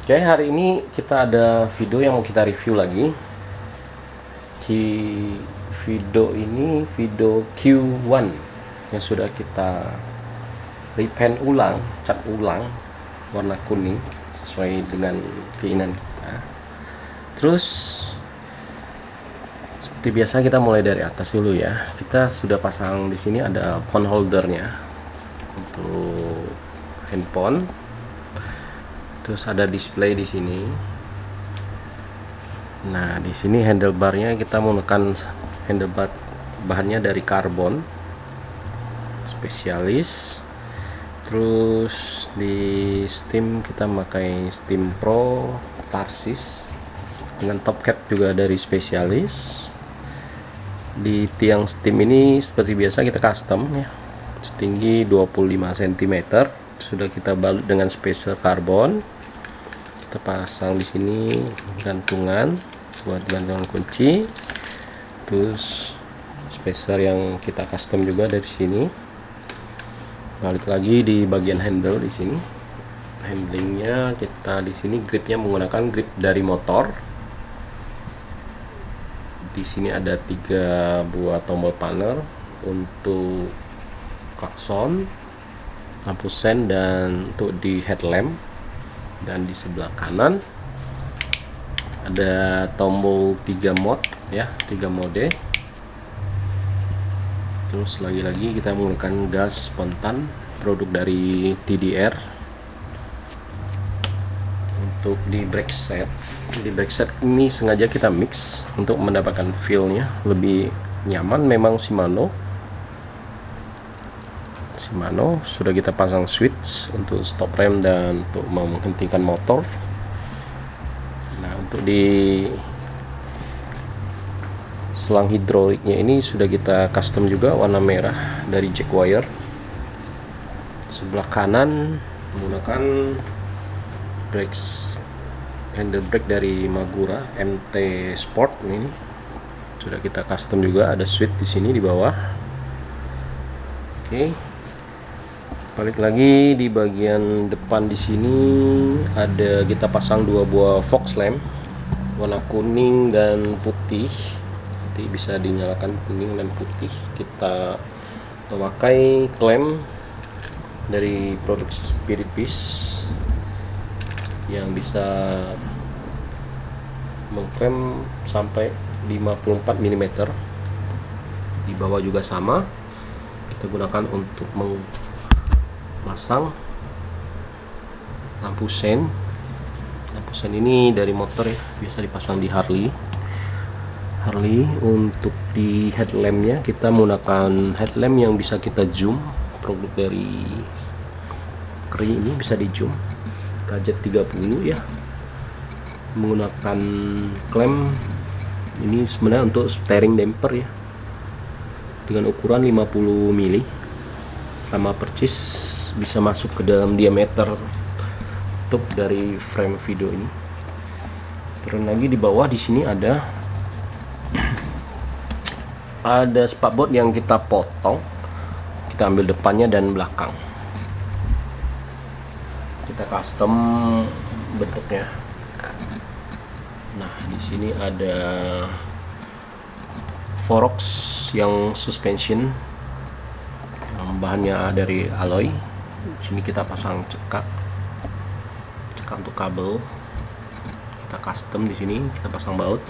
Oke, hari ini kita ada video yang mau kita review lagi. Di video ini video Q1 yang sudah kita repaint ulang, cat ulang warna kuning sesuai dengan keinginan kita. Terus seperti biasa kita mulai dari atas dulu ya. Kita sudah pasang di sini ada phone holdernya untuk handphone. Terus ada display di sini. Nah, di sini handlebarnya kita menggunakan handlebar bahannya dari karbon spesialis. Terus di steam kita memakai steam pro Tarsis dengan top cap juga dari spesialis. Di tiang steam ini seperti biasa kita custom ya, setinggi 25 cm, sudah kita balut dengan spacer karbon. Kita pasang di sini gantungan buat gantungan kunci, terus spacer yang kita custom juga dari sini. Balik lagi di bagian handle di sini, handlingnya kita di sini gripnya menggunakan grip dari motor. Di sini ada 3 buah tombol panel untuk klakson, lampu sen, dan untuk di headlamp. Dan di sebelah kanan ada tombol 3 mode ya, 3 mode. Terus lagi-lagi kita menggunakan gas spontan produk dari TDR. Untuk di brake set, ini sengaja kita mix untuk mendapatkan feel-nya lebih nyaman. Memang Shimano sudah kita pasang switch untuk stop rem dan untuk menghentikan motor. Nah, untuk di selang hidroliknya ini sudah kita custom juga warna merah dari jack wire. Sebelah kanan menggunakan handle brake dari Magura MT Sport. Ini sudah kita custom juga, ada switch di sini di bawah. Oke. Balik lagi di bagian depan di sini ada kita pasang 2 buah fog lamp warna kuning dan putih. Nanti bisa dinyalakan kuning dan putih. Kita memakai klem dari produk Spirit Peace yang bisa mengklem sampai 54 mm. Di bawah juga sama, kita gunakan untuk memasang lampu sen. Lampu sen ini dari motor ya, biasa dipasang di Harley. Untuk di headlampnya kita menggunakan headlamp yang bisa kita zoom, produk dari Kri ini bisa di zoom, KZ30 ya, menggunakan klem ini sebenarnya untuk steering damper ya, dengan ukuran 50 mili, sama percis bisa masuk ke dalam diameter tube dari frame video ini. Turun lagi di bawah di sini ada spakbor yang kita potong, kita ambil depannya dan belakang, kita custom bentuknya. Nah, di sini ada Forox yang suspension yang bahannya dari alloy. Di sini kita pasang cekak untuk kabel, kita custom di sini, kita pasang baut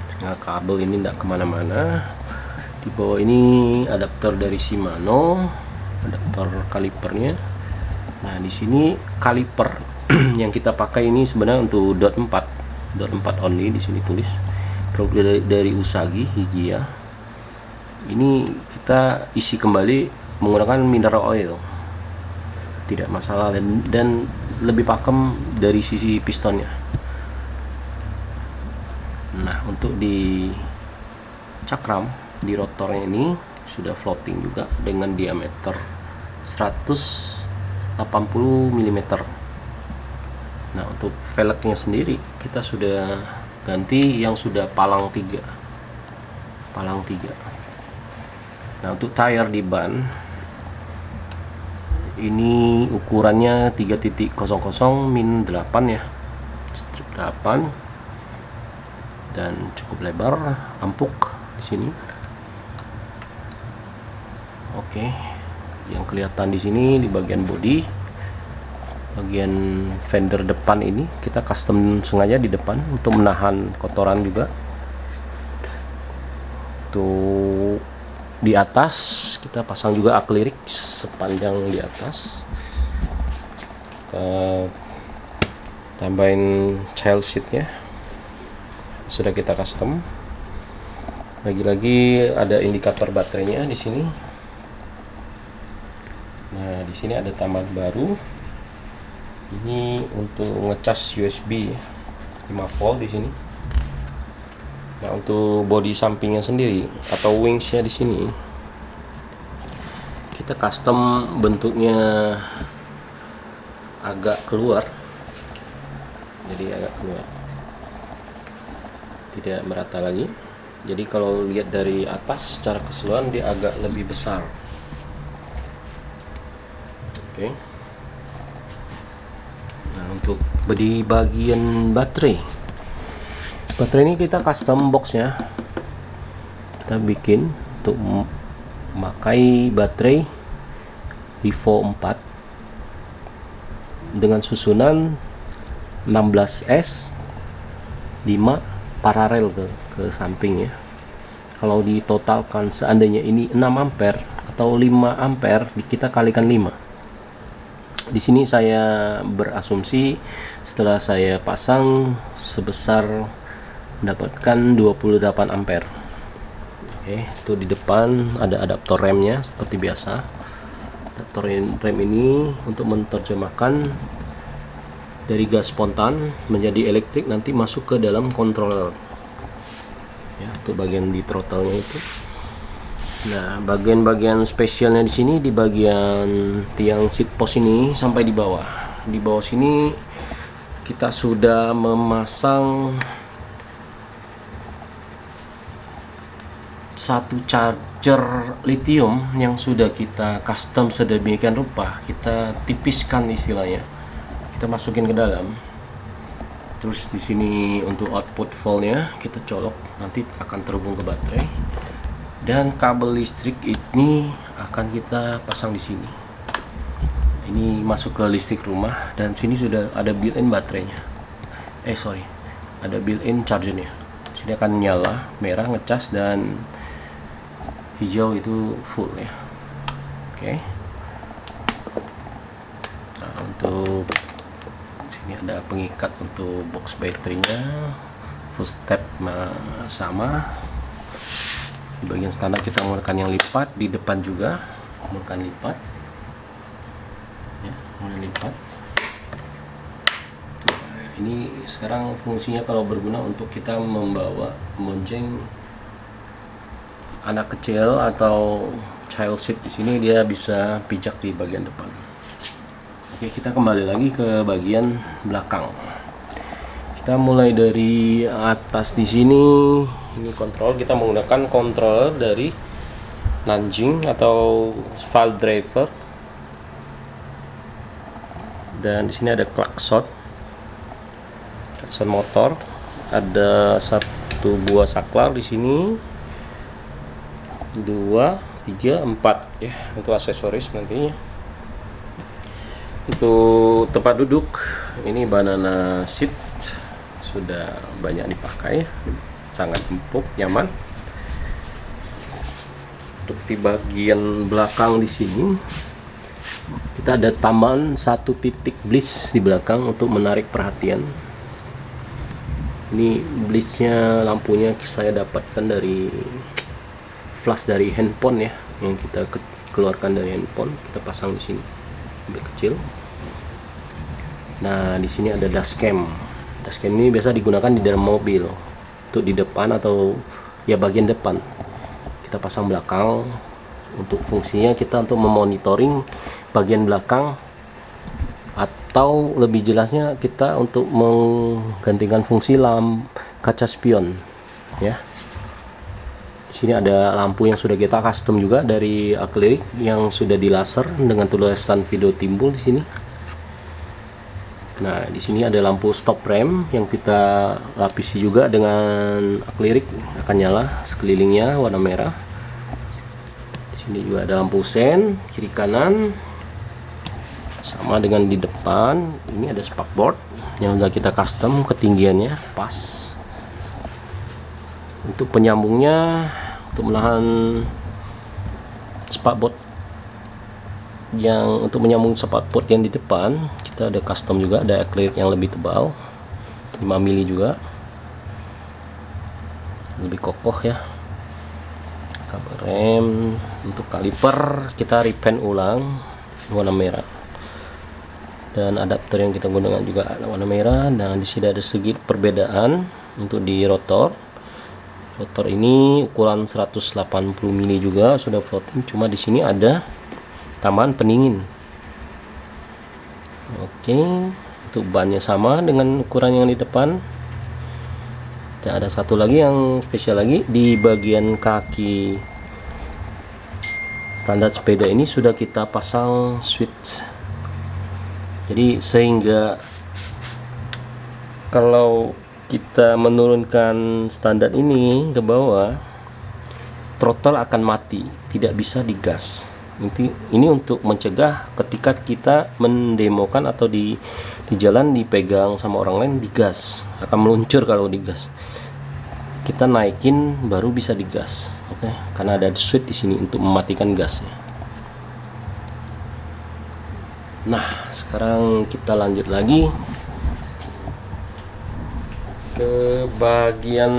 sehingga kabel ini tidak kemana-mana. Di bawah ini adapter dari Shimano, adapter kalipernya. Nah, di sini kaliper yang kita pakai ini sebenarnya untuk dot 4 only. Di sini tulis produk dari Usagi Higiya. Ini kita isi kembali menggunakan mineral oil, tidak masalah, dan lebih pakem dari sisi pistonnya. Nah, untuk di cakram di rotornya ini sudah floating juga dengan diameter 180 mm. Nah, untuk velgnya sendiri kita sudah ganti yang sudah palang 3. Nah, untuk tire di ban ini ukurannya 3.00 min 8 ya, strip 8 dan cukup lebar, empuk di sini. Oke, yang kelihatan di sini di bagian bodi, bagian fender depan ini kita custom sengaja di depan untuk menahan kotoran juga. Tuh di atas kita pasang juga akrilik sepanjang di atas. Tambahin child seatnya sudah kita custom. Lagi-lagi ada indikator baterainya di sini. Nah, di sini ada tambahan baru. Ini untuk ngecas USB 5 volt di sini. Nah, untuk bodi sampingnya sendiri atau wingsnya di sini kita custom bentuknya agak keluar, jadi agak keluar, tidak merata lagi. Jadi kalau lihat dari atas secara keseluruhan dia agak lebih besar. Oke. Nah, untuk di bagian baterai ini kita custom boxnya kita bikin untuk memakai baterai Vivo 4 dengan susunan 16S 5 paralel ke samping ya. Kalau ditotalkan seandainya ini 6 ampere atau 5 ampere, kita kalikan 5. Di sini saya berasumsi setelah saya pasang sebesar mendapatkan 28 ampere. Oke, itu di depan ada adaptor remnya seperti biasa. Adaptor rem ini untuk menerjemahkan dari gas spontan menjadi elektrik, nanti masuk ke dalam controller ya, untuk bagian di throttle-nya itu. Nah, bagian-bagian spesialnya di sini di bagian tiang seat post ini sampai di bawah. Di bawah sini kita sudah memasang satu charger lithium yang sudah kita custom sedemikian rupa. Kita tipiskan istilahnya, kita masukin ke dalam. Terus di sini untuk output voltnya kita colok, nanti akan terhubung ke baterai. Dan kabel listrik ini akan kita pasang di sini. Ini masuk ke listrik rumah, dan sini sudah ada built-in baterainya. Ada built-in chargernya. Sini akan nyala merah ngecas dan hijau itu full ya. Oke. Nah, untuk sini ada pengikat untuk box baterainya, full step sama. Di bagian standar kita menggunakan yang lipat, di depan juga menggunakan lipat ya, lipat. Nah, ini sekarang fungsinya kalau berguna untuk kita membawa bonceng anak kecil atau child seat. Di sini dia bisa pijak di bagian depan. Oke, kita kembali lagi ke bagian belakang. Kita mulai dari atas di sini. Ini kontrol, kita menggunakan controller dari Nanjing atau file driver. Dan di sini ada klakson motor. Ada satu buah saklar di sini. 2, 3, 4 ya, untuk aksesoris nantinya. Itu tempat duduk, ini banana seat sudah banyak dipakai, sangat empuk, nyaman. Untuk di bagian belakang di sini kita ada tambahan satu titik blitz di belakang untuk menarik perhatian. Ini blitznya, lampunya saya dapatkan dari flash dari handphone ya, yang kita keluarkan dari handphone, kita pasang di sini lebih kecil. Nah, di sini ada dashcam. Dashcam ini biasa digunakan di dalam mobil untuk di depan atau ya bagian depan. Kita pasang belakang untuk fungsinya kita untuk memonitoring bagian belakang, atau lebih jelasnya kita untuk menggantikan fungsi kaca spion ya. Di sini ada lampu yang sudah kita custom juga dari akrilik yang sudah di laser dengan tulisan video timbul di sini. Nah, di sini ada lampu stop rem yang kita lapisi juga dengan akrilik, akan nyala sekelilingnya warna merah. Di sini juga ada lampu sen kiri kanan, sama dengan di depan. Ini ada spakboard yang sudah kita custom ketinggiannya pas. Untuk penyambungnya, untuk menahan spakboard yang untuk menyambung spakboard yang di depan, kita ada custom juga, ada akrilik yang lebih tebal 5 mili juga, lebih kokoh ya. Kabel rem, untuk kaliper kita repaint ulang warna merah, dan adapter yang kita gunakan juga warna merah. Dan di sini ada sedikit perbedaan untuk di rotor. Rotor ini ukuran 180 mili juga sudah floating, cuma di sini ada tambahan pendingin. Oke, untuk bannya sama dengan ukuran yang di depan. Dan ada satu lagi yang spesial lagi, di bagian kaki standar sepeda ini sudah kita pasang switch. Jadi sehingga kalau kita menurunkan standar ini ke bawah, throttle akan mati, tidak bisa digas. Ini untuk mencegah ketika kita mendemokan atau di jalan dipegang sama orang lain digas, akan meluncur kalau digas. Kita naikin baru bisa digas, oke? Karena ada switch di sini untuk mematikan gasnya. Nah, sekarang kita lanjut lagi ke bagian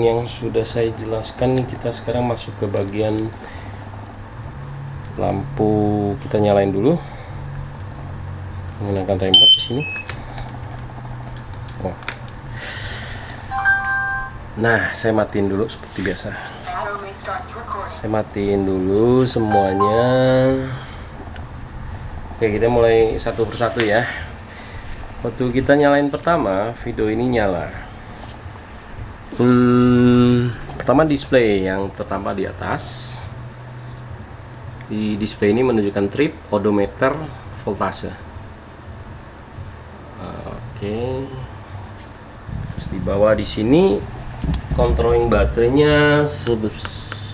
yang sudah saya jelaskan. Kita sekarang masuk ke bagian lampu. Kita nyalain dulu menggunakan remote di sini. Nah, saya matiin dulu seperti biasa. Saya matiin dulu semuanya. Oke, kita mulai satu persatu ya. Waktu kita nyalain pertama, video ini nyala. Pertama display yang pertama di atas. Di display ini menunjukkan trip, odometer, voltase. Oke. Terus di bawah di sini controlling baterainya sebesar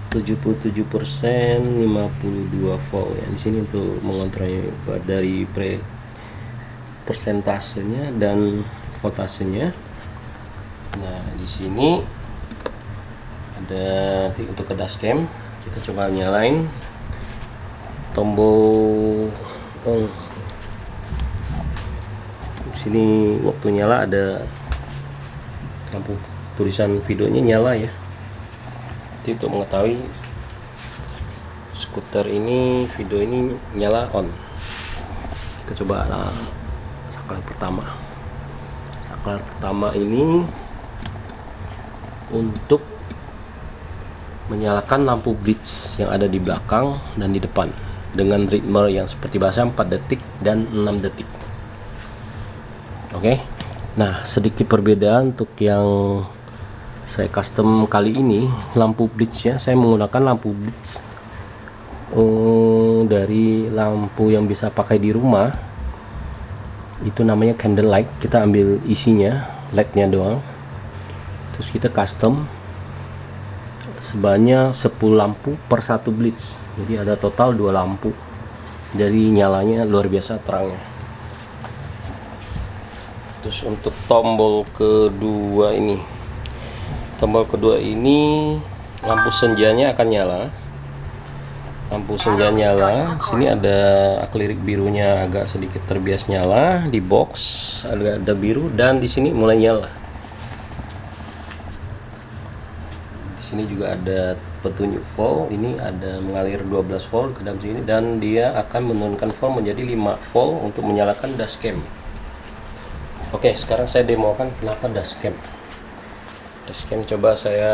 77%, 52 volt ya. Di sini untuk mengontrol dari persentasenya dan voltasenya. Nah, di sini ada untuk ke dashcam. Kita coba nyalain tombol on. Di sini waktu nyala ada lampu tulisan videonya nyala ya. Jadi untuk mengetahui skuter ini video ini nyala on. Kita coba saklar pertama. Saklar pertama ini untuk menyalakan lampu blitz yang ada di belakang dan di depan dengan ritme yang seperti biasa 4 detik dan 6 detik. Oke. Nah, sedikit perbedaan untuk yang saya custom kali ini, lampu blitznya saya menggunakan lampu blitz dari lampu yang bisa pakai di rumah. Itu namanya candlelight. Kita ambil isinya, LED-nya doang. Terus kita custom sebanyak 10 lampu per satu blitz. Jadi ada total 2 lampu. Jadi nyalanya luar biasa terangnya. Terus untuk tombol kedua ini, lampu senjanya akan nyala. Lampu senja nyala. Sini ada akrilik birunya agak sedikit terbias nyala. Di box ada biru dan di sini mulai nyala. Di sini juga ada petunjuk volt. Ini ada mengalir 12 volt ke dalam sini dan dia akan menurunkan volt menjadi 5 volt untuk menyalakan dashcam. Oke, sekarang saya demokan kenapa dashcam. Dashcam coba saya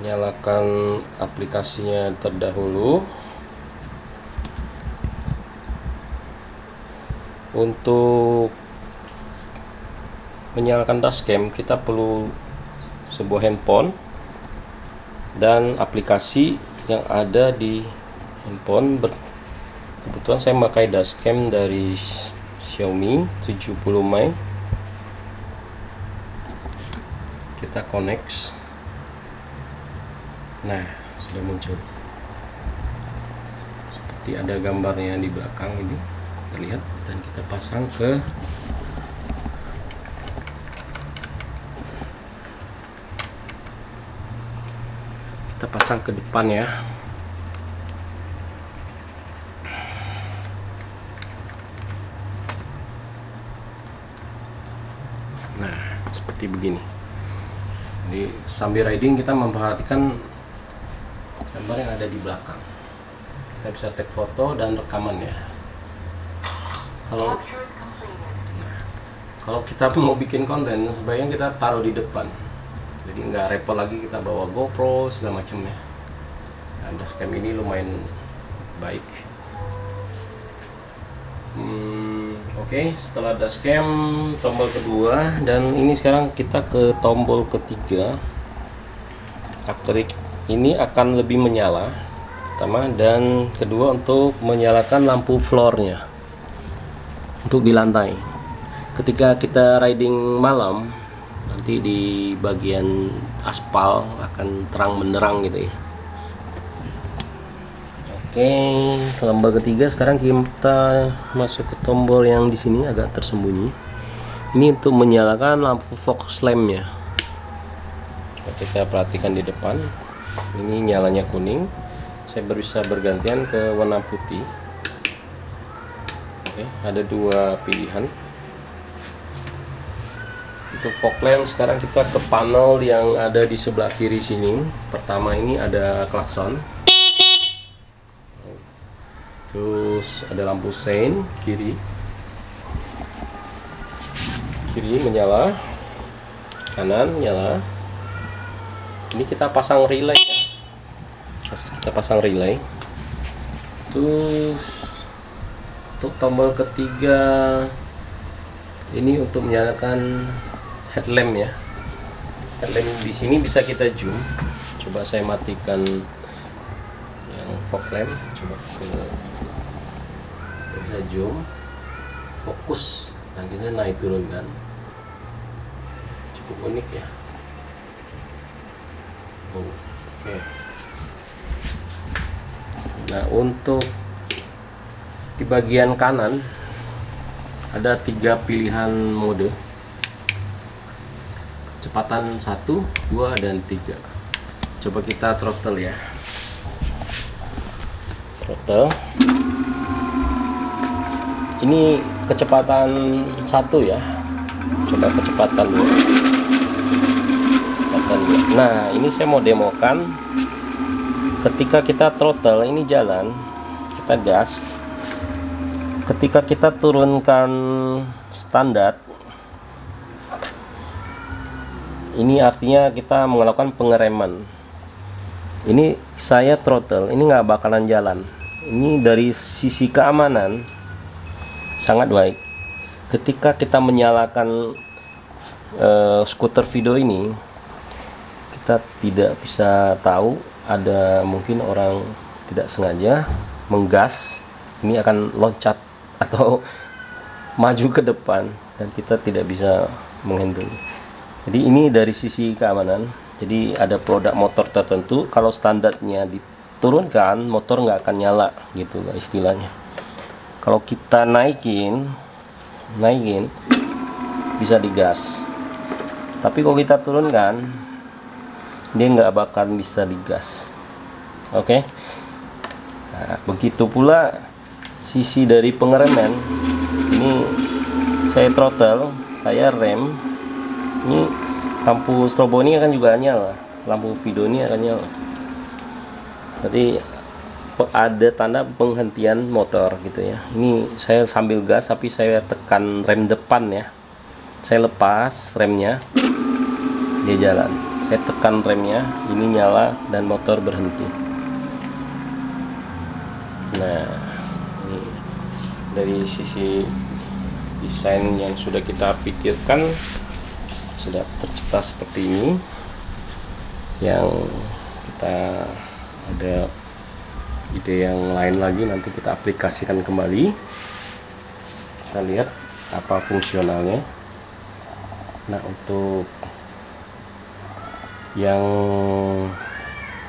nyalakan aplikasinya terdahulu. Untuk menyalakan dashcam kita perlu sebuah handphone dan aplikasi yang ada di handphone kebetulan saya memakai dashcam dari Xiaomi 70 Mi. Kita connect. Nah, sudah muncul seperti ada gambarnya di belakang ini terlihat, dan kita pasang ke depan ya. Nah, seperti begini. Jadi sambil riding kita memperhatikan gambar yang ada di belakang. Kita bisa take foto dan rekaman ya. Kalau kita mau bikin konten, sebaiknya kita taruh di depan. Jadi nggak repot lagi kita bawa GoPro segala macamnya. Nah, dashcam ini lumayan baik. Oke, setelah dashcam, tombol kedua, dan ini sekarang kita ke tombol ketiga. Aktorik ini akan lebih menyala, pertama, dan kedua untuk menyalakan lampu floornya untuk di lantai. Ketika kita riding malam, nanti di bagian aspal akan terang benderang gitu ya. Oke, tombol ketiga. Sekarang kita masuk ke tombol yang di sini agak tersembunyi. Ini untuk menyalakan lampu fog lampnya. Kita perhatikan di depan, ini nyalanya kuning. Saya bisa bergantian ke warna putih. Oke, ada dua pilihan. Untuk fog lamp, sekarang kita ke panel yang ada di sebelah kiri sini. Pertama ini ada klakson. Terus ada lampu sein kiri menyala, kanan nyala. Ini kita pasang relay ya. Kita pasang relay. Terus untuk tombol ketiga ini untuk menyalakan headlamp ya. Headlamp di sini bisa kita zoom. Coba saya matikan yang fog lamp. Coba kita zoom, fokus, akhirnya naik turunkan. Cukup unik ya. Oke. Nah, untuk di bagian kanan ada 3 pilihan mode. Kecepatan 1, 2, dan 3. Coba kita throttle ya. Throttle. Ini kecepatan 1 ya. Coba kecepatan 2. Nah, ini saya mau demokan. Ketika kita throttle, ini jalan, kita gas. Ketika kita turunkan standar, ini artinya kita melakukan pengereman. Ini saya throttle, ini nggak bakalan jalan. Ini dari sisi keamanan sangat baik. Ketika kita menyalakan skuter video ini, kita tidak bisa tahu, ada mungkin orang tidak sengaja menggas, ini akan loncat atau maju ke depan dan kita tidak bisa menghandle. Jadi ini dari sisi keamanan. Jadi ada produk motor tertentu kalau standarnya diturunkan, motor nggak akan nyala gitu istilahnya. Kalau kita naikin bisa digas, tapi kalau kita turunkan dia nggak bakal bisa digas. Oke. Nah, begitu pula sisi dari pengereman. Ini saya throttle, saya rem. Ini lampu strobo ini akan juga nyala, lampu video ini akan nyala. Jadi ada tanda penghentian motor gitu ya. Ini saya sambil gas tapi saya tekan rem depan ya. Saya lepas remnya, dia jalan. Saya tekan remnya, ini nyala dan motor berhenti. Nah, ini dari sisi desain yang sudah kita pikirkan sudah tercipta seperti ini, yang kita ada ide yang lain lagi nanti kita aplikasikan kembali. Kita lihat apa fungsionalnya. Nah, untuk yang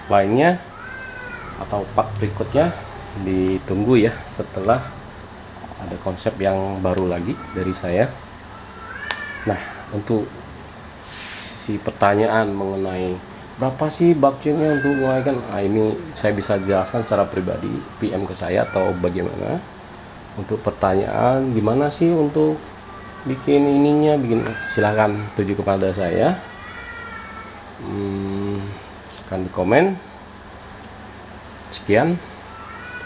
lainnya atau part berikutnya ditunggu ya, setelah ada konsep yang baru lagi dari saya. Nah, untuk sisi pertanyaan mengenai berapa sih budgetnya untuk menggunakan, ini saya bisa jelaskan secara pribadi, PM ke saya atau bagaimana. Untuk pertanyaan gimana sih untuk bikin ininya, silahkan tuju kepada saya. Silahkan di komen. Sekian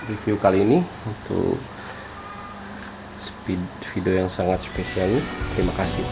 review kali ini untuk video yang sangat spesial ini. Terima kasih.